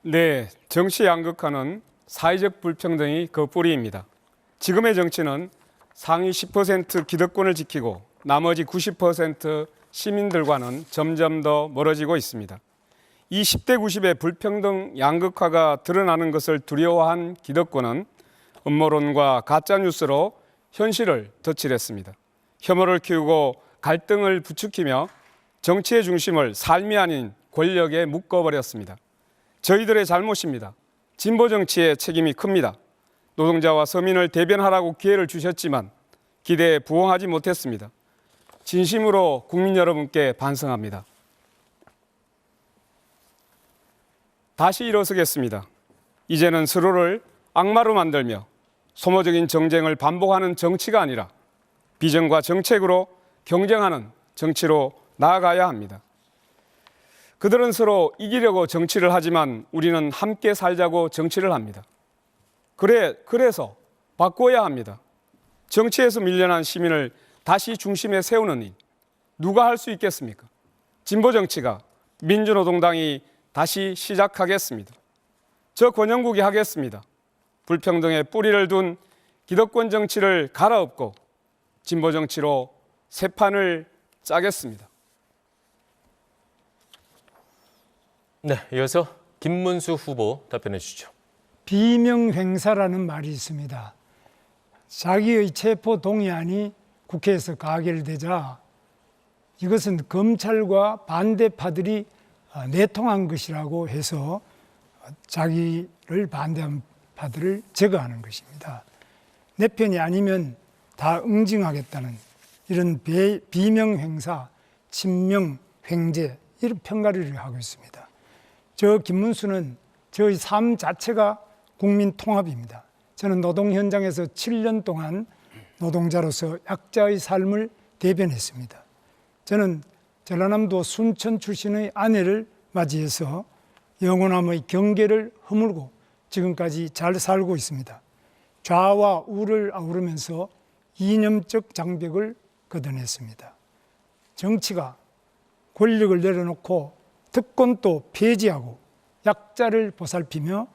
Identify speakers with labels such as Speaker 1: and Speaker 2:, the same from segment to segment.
Speaker 1: 네, 정치 양극화는 사회적 불평등이 그 뿌리입니다. 지금의 정치는 상위 10% 기득권을 지키고 나머지 90% 시민들과는 점점 더 멀어지고 있습니다. 이 10대 90의 불평등 양극화가 드러나는 것을 두려워한 기득권은 음모론과 가짜뉴스로 현실을 덧칠했습니다. 혐오를 키우고 갈등을 부추기며 정치의 중심을 삶이 아닌 권력에 묶어버렸습니다. 저희들의 잘못입니다. 진보 정치의 책임이 큽니다. 노동자와 서민을 대변하라고 기회를 주셨지만 기대에 부응하지 못했습니다. 진심으로 국민 여러분께 반성합니다. 다시 일어서겠습니다. 이제는 서로를 악마로 만들며 소모적인 정쟁을 반복하는 정치가 아니라 비전과 정책으로 경쟁하는 정치로 나아가야 합니다. 그들은 서로 이기려고 정치를 하지만 우리는 함께 살자고 정치를 합니다. 그래서 바꿔야 합니다. 정치에서 밀려난 시민을 다시 중심에 세우는 일, 누가 할 수 있겠습니까? 진보 정치가 민주노동당이 다시 시작하겠습니다. 저 권영국이 하겠습니다. 불평등의 뿌리를 둔 기득권 정치를 갈아엎고 진보 정치로 새 판을 짜겠습니다.
Speaker 2: 네, 이어서 김문수 후보 답변해 주시죠.
Speaker 3: 비명행사라는 말이 있습니다. 자기의 체포 동의안이 국회에서 가결되자 이것은 검찰과 반대파들이 내통한 것이라고 해서 자기를 반대한 파들을 제거하는 것입니다. 내 편이 아니면 다 응징하겠다는 이런 비명행사, 친명횡재 이런 평가를 하고 있습니다. 저 김문수는 저의 삶 자체가 국민 통합입니다. 저는 노동 현장에서 7년 동안 노동자로서 약자의 삶을 대변했습니다. 저는 전라남도 순천 출신의 아내를 맞이해서 영원함의 경계를 허물고 지금까지 잘 살고 있습니다. 좌와 우를 아우르면서 이념적 장벽을 걷어냈습니다. 정치가 권력을 내려놓고 특권도 폐지하고 약자를 보살피며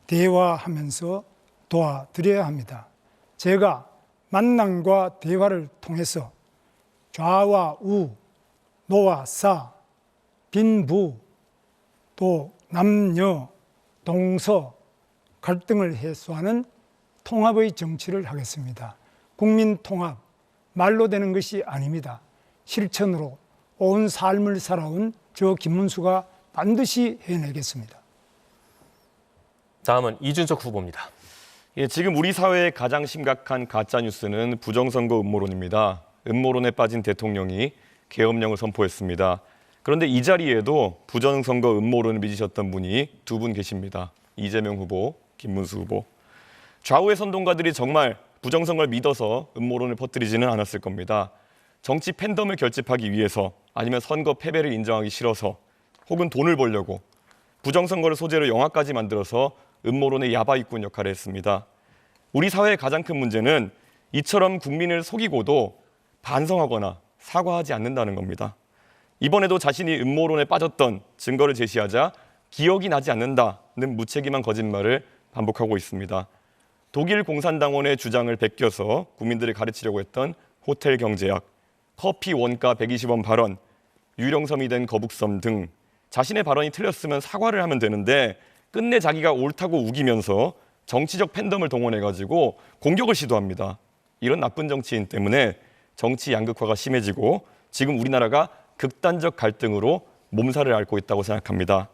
Speaker 3: 대화하면서 도와드려야 합니다. 제가 만남과 대화를 통해서 좌와 우, 노와 사, 빈부, 또 남녀, 동서, 갈등을 해소하는 통합의 정치를 하겠습니다. 국민 통합, 말로 되는 것이 아닙니다. 실천으로 온 삶을 살아온 저 김문수가 반드시 해내겠습니다.
Speaker 2: 다음은 이준석 후보입니다.
Speaker 4: 예, 지금 우리 사회의 가장 심각한 가짜뉴스는 부정선거 음모론입니다. 음모론에 빠진 대통령이 계엄령을 선포했습니다. 그런데 이 자리에도 부정선거 음모론을 믿으셨던 분이 두 분 계십니다. 이재명 후보, 김문수 후보. 좌우의 선동가들이 정말 부정선거를 믿어서 음모론을 퍼뜨리지는 않았을 겁니다. 정치 팬덤을 결집하기 위해서 아니면 선거 패배를 인정하기 싫어서 혹은 돈을 벌려고 부정선거를 소재로 영화까지 만들어서 음모론의 야바이꾼 역할을 했습니다. 우리 사회의 가장 큰 문제는 이처럼 국민을 속이고도 반성하거나 사과하지 않는다는 겁니다. 이번에도 자신이 음모론에 빠졌던 증거를 제시하자 기억이 나지 않는다는 무책임한 거짓말을 반복하고 있습니다. 독일 공산당원의 주장을 베껴서 국민들을 가르치려고 했던 호텔 경제학, 커피 원가 120원 발언, 유령섬이 된 거북섬 등 자신의 발언이 틀렸으면 사과를 하면 되는데 끝내 자기가 옳다고 우기면서 정치적 팬덤을 동원해가지고 공격을 시도합니다. 이런 나쁜 정치인 때문에 정치 양극화가 심해지고 지금 우리나라가 극단적 갈등으로 몸살을 앓고 있다고 생각합니다.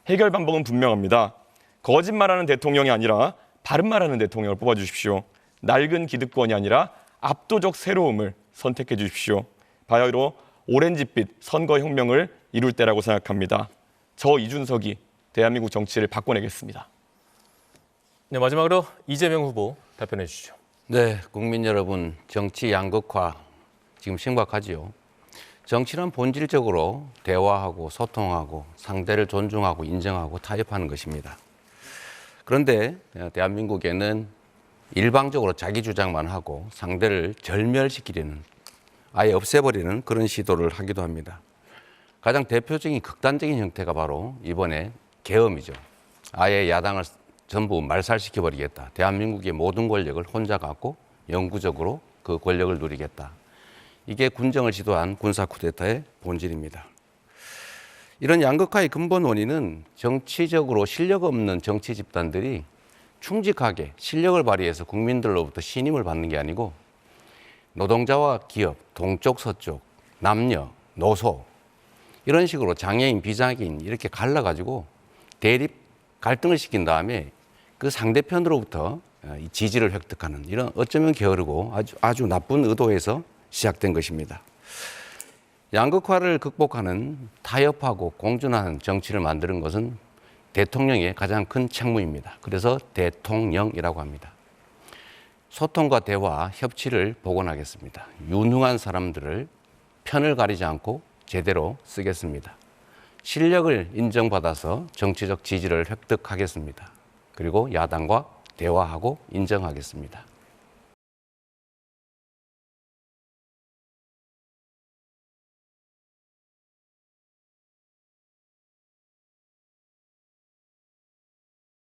Speaker 4: 해결 방법은 분명합니다. 거짓말하는 대통령이 아니라 바른 말하는 대통령을 뽑아주십시오. 낡은 기득권이 아니라 압도적 새로움을 선택해 주십시오. 바야흐로 오렌지빛 선거혁명을 이룰 때라고 생각합니다. 저 이준석이 대한민국 정치를 바꿔내겠습니다.
Speaker 2: 네, 마지막으로 이재명 후보 답변해 주시죠.
Speaker 5: 네, 국민 여러분, 정치 양극화 지금 심각하지요. 정치는 본질적으로 대화하고 소통하고 상대를 존중하고 인정하고 타협하는 것입니다. 그런데 대한민국에는 일방적으로 자기 주장만 하고 상대를 절멸시키려는, 아예 없애버리는 그런 시도를 하기도 합니다. 가장 대표적인 극단적인 형태가 바로 이번에 계엄이죠. 아예 야당을 전부 말살시켜버리겠다. 대한민국의 모든 권력을 혼자 갖고 영구적으로 그 권력을 누리겠다. 이게 군정을 지도한 군사 쿠데타의 본질입니다. 이런 양극화의 근본 원인은 정치적으로 실력 없는 정치 집단들이 충직하게 실력을 발휘해서 국민들로부터 신임을 받는 게 아니고 노동자와 기업, 동쪽, 서쪽, 남녀, 노소 이런 식으로 장애인, 비장애인 이렇게 갈라가지고 대립, 갈등을 시킨 다음에 그 상대편으로부터 이 지지를 획득하는 이런 어쩌면 게으르고 아주 나쁜 의도에서 시작된 것입니다. 양극화를 극복하는 타협하고 공존하는 정치를 만드는 것은 대통령의 가장 큰 책무입니다. 그래서 대통령이라고 합니다. 소통과 대화, 협치를 복원하겠습니다. 유능한 사람들을 편을 가리지 않고 제대로 쓰겠습니다. 실력을 인정받아서 정치적 지지를 획득하겠습니다. 그리고 야당과 대화하고 인정하겠습니다.